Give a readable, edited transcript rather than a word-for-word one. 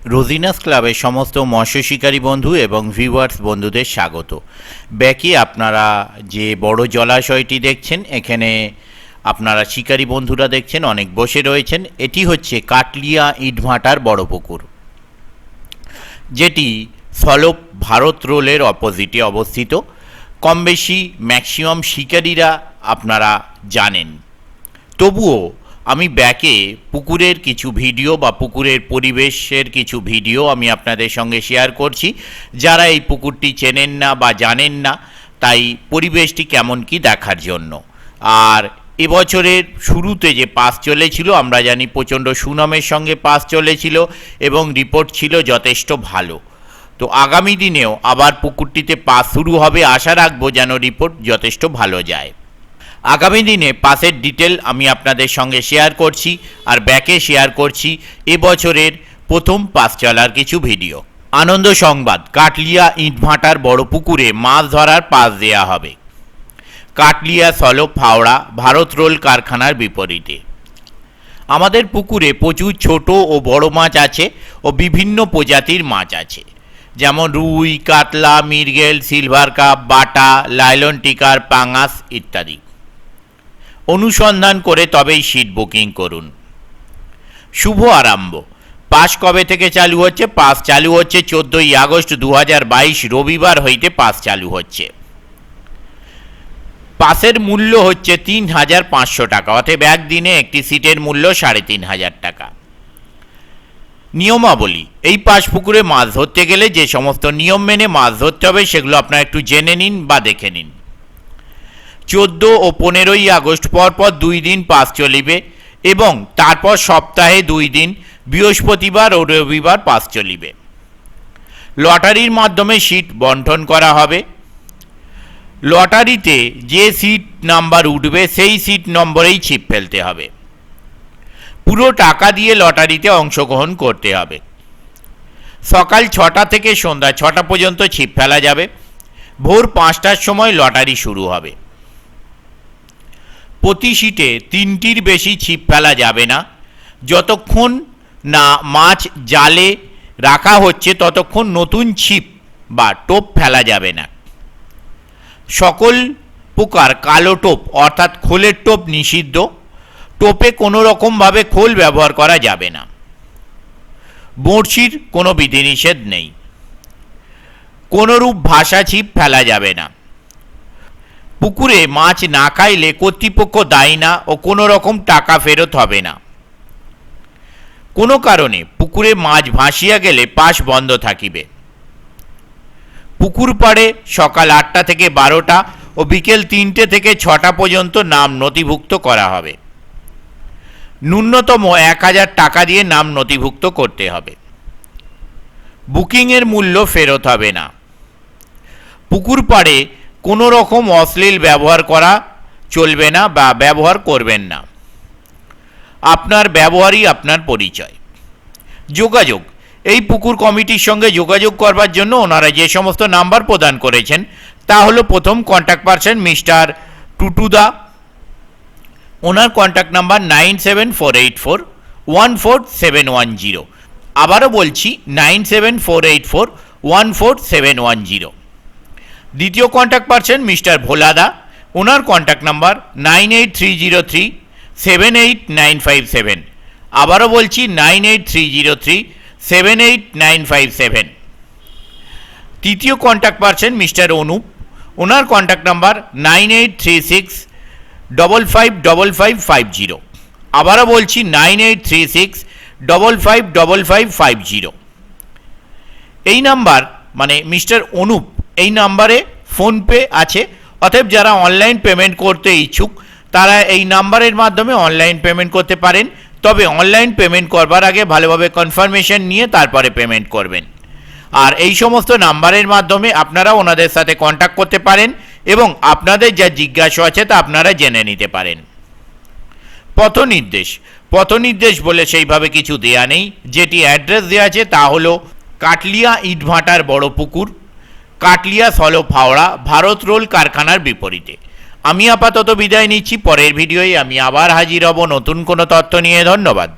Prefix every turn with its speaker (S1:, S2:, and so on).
S1: রোজিনাস ক্লাবের সমস্ত মৎস্য শিকারী বন্ধু এবং ভিউয়ার্স বন্ধুদের স্বাগত। ব্যাকে আপনারা যে বড় জলাশয়টি দেখছেন, এখানে আপনারা শিকারী বন্ধুরা দেখছেন অনেক বসে রয়েছেন। এটি হচ্ছে কাটলিয়া ইটভাটার বড় পুকুর, যেটি সলপ ভারত রোলের অপোজিটে অবস্থিত। কম বেশি ম্যাক্সিমাম শিকারীরা আপনারা জানেন, তবুও আমি ব্যাকে পুকুরের কিছু ভিডিও বা পুকুরের পরিবেশের কিছু ভিডিও আমি আপনাদের সঙ্গে শেয়ার করছি। যারা এই পুকুরটি চেনেন না বা জানেন না, তাই পরিবেশটি কেমন কি দেখার জন্য। আর এবছরের শুরুতে যে পাস চলেছিল, আমরা জানি প্রচণ্ড সুনামের সঙ্গে পাস চলেছিল এবং রিপোর্ট ছিল যথেষ্ট ভালো। তো আগামী দিনেও আবার পুকুরটিতে পাস শুরু হবে, আশা রাখবো যেন রিপোর্ট যথেষ্ট ভালো যায়। আগামী দিনে পাসের ডিটেল আমি আপনাদের সঙ্গে শেয়ার করছি, আর ব্যাকে শেয়ার করছি এবছরের প্রথম পাস চলার কিছু ভিডিও। আনন্দ সংবাদ, কাটলিয়া ইটভাটার বড় পুকুরে মাছ ধরার পাস দেয়া হবে। কাটলিয়া সলপ হাওড়া ভারত রোল কারখানার বিপরীতে। আমাদের পুকুরে প্রচুর ছোট ও বড় মাছ আছে ও বিভিন্ন প্রজাতির মাছ আছে, যেমন রুই, কাতলা, মৃগেল, সিলভার কাপ, বাটা, লাইলন টিকার, পাঙাশ ইত্যাদি। অনুসন্ধান করে তবেই সিট বুকিং করুন। শুভ আরম্ভ। পাস কবে থেকে চালু হচ্ছে? পাস চালু হচ্ছে 14ই আগস্ট 2022 রবিবার হইতে পাস চালু হচ্ছে। পাসের মূল্য হচ্ছে 3,500 টাকা, অতএব একদিনে একটি সিটের মূল্য 3,500 টাকা। নিয়মাবলী। এই পাস পুকুরে মাছ ধরতে গেলে যে সমস্ত নিয়ম মেনে মাছ ধরতে হবে সেগুলো আপনারা একটু জেনে নিন বা দেখে নিন। 14 ও 15ই আগস্ট পরপর 2 দিন পাস চলিবে এবং তারপর সপ্তাহে 2 দিন বৃহস্পতিবার ও রবিবার পাস চলিবে। লটারির মাধ্যমে সিট বন্টন করা হবে। লটারিতে যে সিট নাম্বার উঠবে সেই সিট নম্বরেই ছিপ ফেলতে হবে। পুরো টাকা দিয়ে লটারিতে অংশগ্রহণ করতে হবে। সকাল 6টা থেকে সন্ধ্যা 6টা পর্যন্ত ছিপ ফেলা যাবে। ভোর 5টার সময় লটারি শুরু হবে। প্রতি সিটে 3টির বেশি ছিপ ফেলা যাবে না। যতক্ষণ না মাছ জালে রাখা হচ্ছে ততক্ষণ নতুন ছিপ বা টোপ ফেলা যাবে না। সকল প্রকার কালো টোপ অর্থাৎ খোলের টোপ নিষিদ্ধ। টোপে কোনো রকমভাবে খোল ব্যবহার করা যাবে না। বড়শির কোনো বিধিনিষেধ নেই। কোনোরূপ ভাষা ছিপ ফেলা যাবে না। পুকুরে মাছ না খাইলে কর্তৃপক্ষ দায়ী না ও কোনো রকম টাকা ফেরত হবে না। কোনো কারণে পুকুরে মাছ ভাসিয়া গেলে পাস বন্ধ থাকিবে। পুকুর পাড়ে সকাল 8টা থেকে 12টা ও বিকেল 3টে থেকে 6টা পর্যন্ত নাম নথিভুক্ত করা হবে। ন্যূনতম 1,000 টাকা দিয়ে নাম নথিভুক্ত করতে হবে। বুকিংয়ের মূল্য ফেরত হবে না। পুকুর পাড়ে কোনো রকম অশ্লীল ব্যবহার করা চলবে না বা ব্যবহার করবেন না। আপনার ব্যবহারই আপনার পরিচয়। যোগাযোগ। এই পুকুর কমিটির সঙ্গে যোগাযোগ করবার জন্য ওনারা যে সমস্ত নাম্বার প্রদান করেছেন তা হলো, প্রথম কন্ট্যাক্ট পারসন মিস্টার টুটুদা, ওনার কন্ট্যাক্ট নাম্বার 9748414710। আবারও বলছি 9748414710। দ্বিতীয় কন্ট্যাক্ট পারসন মিস্টার ভোলাদা, ওনার কন্ট্যাক্ট নাম্বার 9830378957। আবারও বলছি 9830378957। তৃতীয় কন্ট্যাক্ট পারসন মিস্টার অনুপ, ওনার কন্ট্যাক্ট নাম্বার 9836555550। আবারও বলছি 9836555550। এই নাম্বার মানে মিস্টার অনুপ, এই নাম্বারে ফোনপে আছে, অতএব যারা অনলাইন পেমেন্ট করতে ইচ্ছুক তারা এই নাম্বারের মাধ্যমে অনলাইন পেমেন্ট করতে পারেন। তবে অনলাইন পেমেন্ট করবার আগে ভালোভাবে কনফার্মেশন নিয়ে তারপরে পেমেন্ট করবেন। আর এই সমস্ত নাম্বারের মাধ্যমে আপনারা ওনাদের সাথে কন্ট্যাক্ট করতে পারেন এবং আপনাদের যা জিজ্ঞাসা আছে তা আপনারা জেনে নিতে পারেন। পথনির্দেশ বলে সেইভাবে কিছু দেয়া নেই। যেটি অ্যাড্রেস দেওয়া আছে তা হলো কাটলিয়া ইটভাটার বড় পুকুর, কাটলিয়া সলপ হাওড়া ভারত রোল কারখানার বিপরীতে। আমি আপাতত বিদায় নিচ্ছি। পরের ভিডিওয়ে আমি আবার হাজির হব নতুন কোনো তথ্য নিয়ে। ধন্যবাদ।